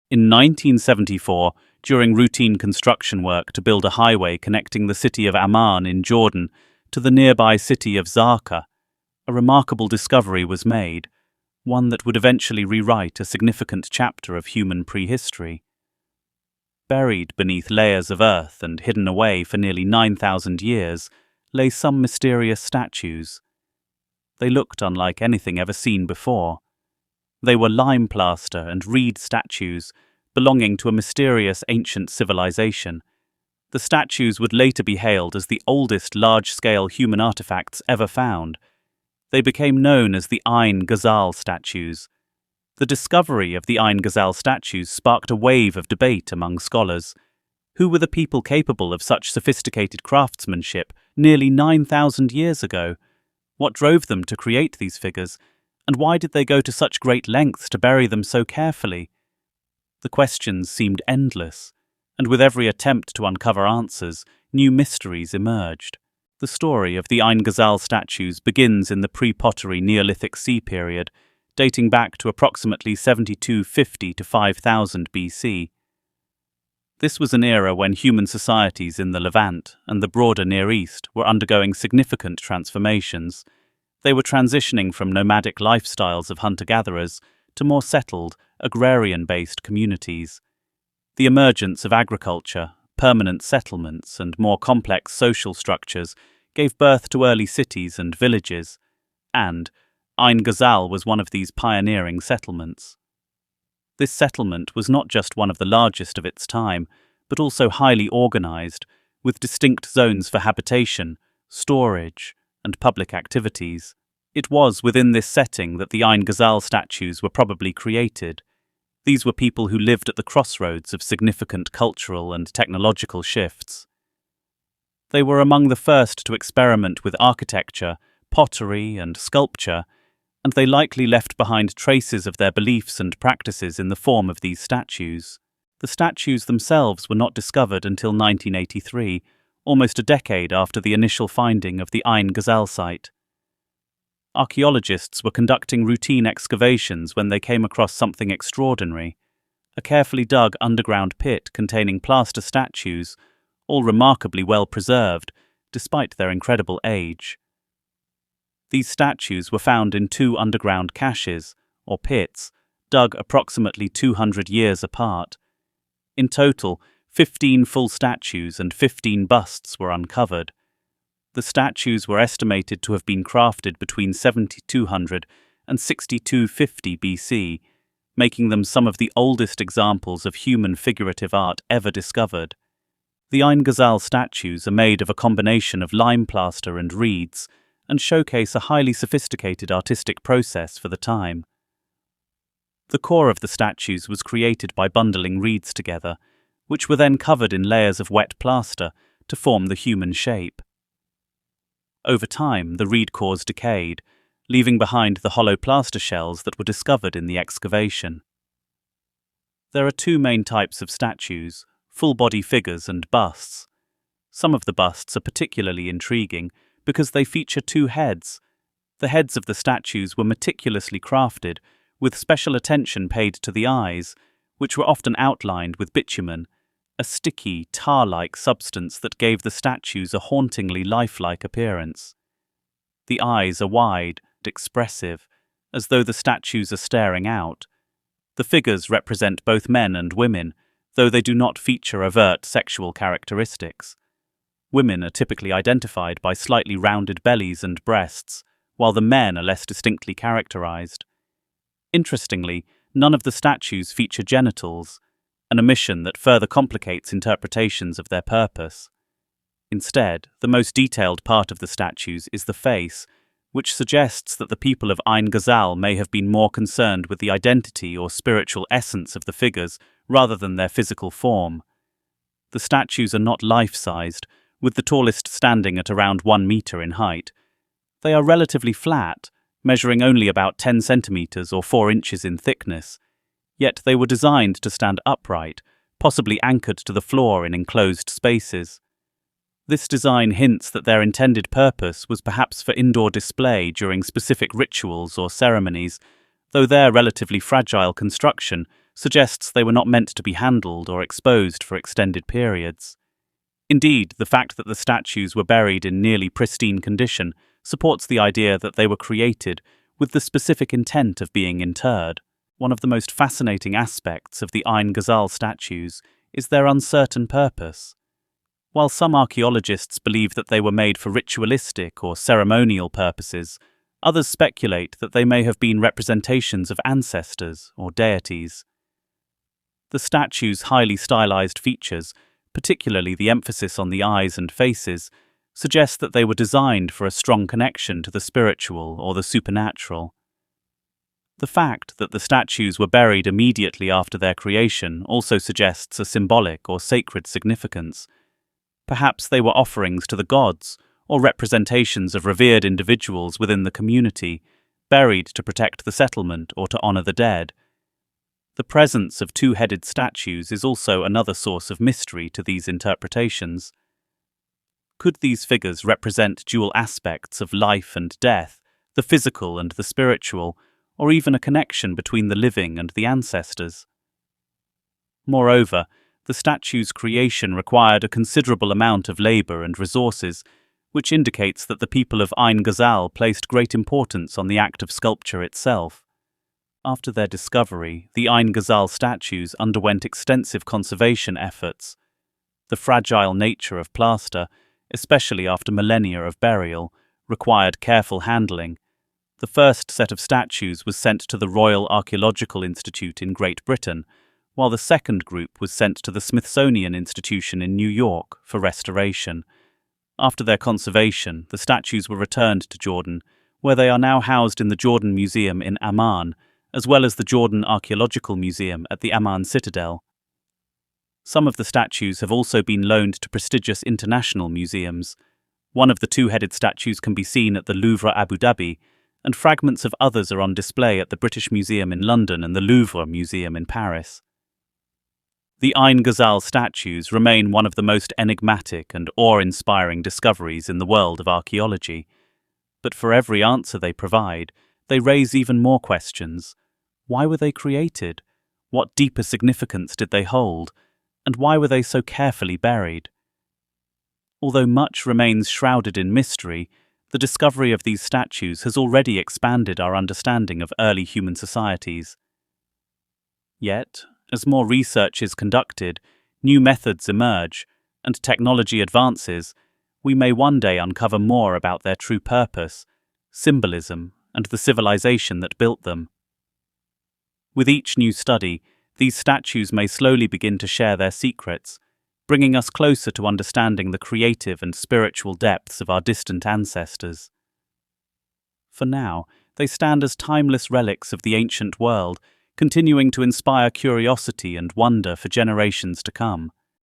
In 1974, during routine construction work to build a highway connecting the city of Amman in Jordan to the nearby city of Zarqa, a remarkable discovery was made, one that would eventually rewrite a significant chapter of human prehistory. Buried beneath layers of earth and hidden away for nearly 9,000 years lay some mysterious statues. They looked unlike anything ever seen before. They were lime plaster and reed statues belonging to a mysterious ancient civilization. The statues would later be hailed as the oldest large-scale human artifacts ever found. They became known as the Ain Ghazal statues. The discovery of the Ain Ghazal statues sparked a wave of debate among scholars. Who were the people capable of such sophisticated craftsmanship nearly 9,000 years ago? What drove them to create these figures? And why did they go to such great lengths to bury them so carefully? The questions seemed endless, and with every attempt to uncover answers, new mysteries emerged. The story of the Ain Ghazal statues begins in the pre-pottery Neolithic Sea period, dating back to approximately 7250 to 5000 BC. This was an era when human societies in the Levant and the broader Near East were undergoing significant transformations. They were transitioning from nomadic lifestyles of hunter-gatherers to more settled, agrarian-based communities. The emergence of agriculture, permanent settlements, and more complex social structures gave birth to early cities and villages, and Ain Ghazal was one of these pioneering settlements. This settlement was not just one of the largest of its time, but also highly organized, with distinct zones for habitation, storage, and public activities. It was within this setting that the Ain Ghazal statues were probably created. These were people who lived at the crossroads of significant cultural and technological shifts. They were among the first to experiment with architecture, pottery, and sculpture, and they likely left behind traces of their beliefs and practices in the form of these statues. The statues themselves were not discovered until 1983, almost a decade after the initial finding of the Ain Ghazal site. Archaeologists were conducting routine excavations when they came across something extraordinary, a carefully dug underground pit containing plaster statues, all remarkably well preserved, despite their incredible age. These statues were found in two underground caches, or pits, dug approximately 200 years apart. In total, 15 full statues and 15 busts were uncovered. The statues were estimated to have been crafted between 7200 and 6250 BC, making them some of the oldest examples of human figurative art ever discovered. The Ain Ghazal statues are made of a combination of lime plaster and reeds and showcase a highly sophisticated artistic process for the time. The core of the statues was created by bundling reeds together, which were then covered in layers of wet plaster to form the human shape. Over time, the reed cores decayed, leaving behind the hollow plaster shells that were discovered in the excavation. There are two main types of statues, full-body figures and busts. Some of the busts are particularly intriguing because they feature two heads. The heads of the statues were meticulously crafted, with special attention paid to the eyes, which were often outlined with bitumen, a sticky, tar-like substance that gave the statues a hauntingly lifelike appearance. The eyes are wide and expressive, as though the statues are staring out. The figures represent both men and women, though they do not feature overt sexual characteristics. Women are typically identified by slightly rounded bellies and breasts, while the men are less distinctly characterized. Interestingly, none of the statues feature genitals, an omission that further complicates interpretations of their purpose. Instead, the most detailed part of the statues is the face, which suggests that the people of Ain Ghazal may have been more concerned with the identity or spiritual essence of the figures rather than their physical form. The statues are not life-sized, with the tallest standing at around 1 meter in height. They are relatively flat, measuring only about 10 centimeters or 4 inches in thickness, yet they were designed to stand upright, possibly anchored to the floor in enclosed spaces. This design hints that their intended purpose was perhaps for indoor display during specific rituals or ceremonies, though their relatively fragile construction suggests they were not meant to be handled or exposed for extended periods. Indeed, the fact that the statues were buried in nearly pristine condition supports the idea that they were created with the specific intent of being interred. One of the most fascinating aspects of the Ain Ghazal statues is their uncertain purpose. While some archaeologists believe that they were made for ritualistic or ceremonial purposes, others speculate that they may have been representations of ancestors or deities. The statue's highly stylized features, particularly the emphasis on the eyes and faces, suggest that they were designed for a strong connection to the spiritual or the supernatural. The fact that the statues were buried immediately after their creation also suggests a symbolic or sacred significance. Perhaps they were offerings to the gods or representations of revered individuals within the community, buried to protect the settlement or to honor the dead. The presence of two-headed statues is also another source of mystery to these interpretations. Could these figures represent dual aspects of life and death, the physical and the spiritual, or even a connection between the living and the ancestors? Moreover, the statue's creation required a considerable amount of labor and resources, which indicates that the people of Ain Ghazal placed great importance on the act of sculpture itself. After their discovery, the Ain Ghazal statues underwent extensive conservation efforts. The fragile nature of plaster, especially after millennia of burial, required careful handling. The first set of statues was sent to the Royal Archaeological Institute in Great Britain, while the second group was sent to the Smithsonian Institution in New York for restoration. After their conservation, the statues were returned to Jordan, where they are now housed in the Jordan Museum in Amman, as well as the Jordan Archaeological Museum at the Amman Citadel. Some of the statues have also been loaned to prestigious international museums. One of the two-headed statues can be seen at the Louvre Abu Dhabi, and fragments of others are on display at the British Museum in London and the Louvre Museum in Paris. The Ain Ghazal statues remain one of the most enigmatic and awe-inspiring discoveries in the world of archaeology. But for every answer they provide, they raise even more questions. Why were they created? What deeper significance did they hold? And why were they so carefully buried? Although much remains shrouded in mystery, the discovery of these statues has already expanded our understanding of early human societies. Yet, as more research is conducted, new methods emerge, and technology advances, we may one day uncover more about their true purpose, symbolism, and the civilization that built them. With each new study, these statues may slowly begin to share their secrets, bringing us closer to understanding the creative and spiritual depths of our distant ancestors. For now, they stand as timeless relics of the ancient world, continuing to inspire curiosity and wonder for generations to come.